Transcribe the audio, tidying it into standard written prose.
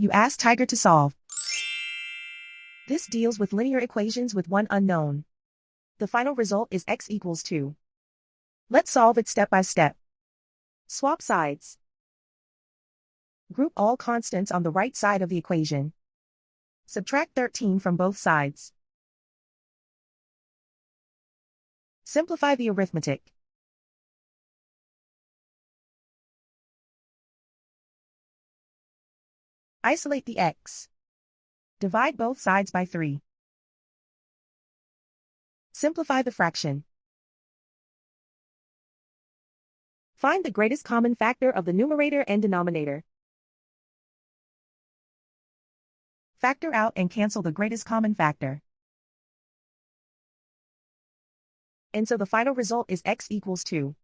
You ask Tiger to solve. This deals with linear equations with one unknown. The final result is x equals 2. Let's solve it step by step. Swap sides. Group all constants on the right side of the equation. Subtract 13 from both sides. Simplify the arithmetic. Isolate the x. Divide both sides by 3. Simplify the fraction. Find the greatest common factor of the numerator and denominator. Factor out and cancel the greatest common factor. And so the final result is x equals 2.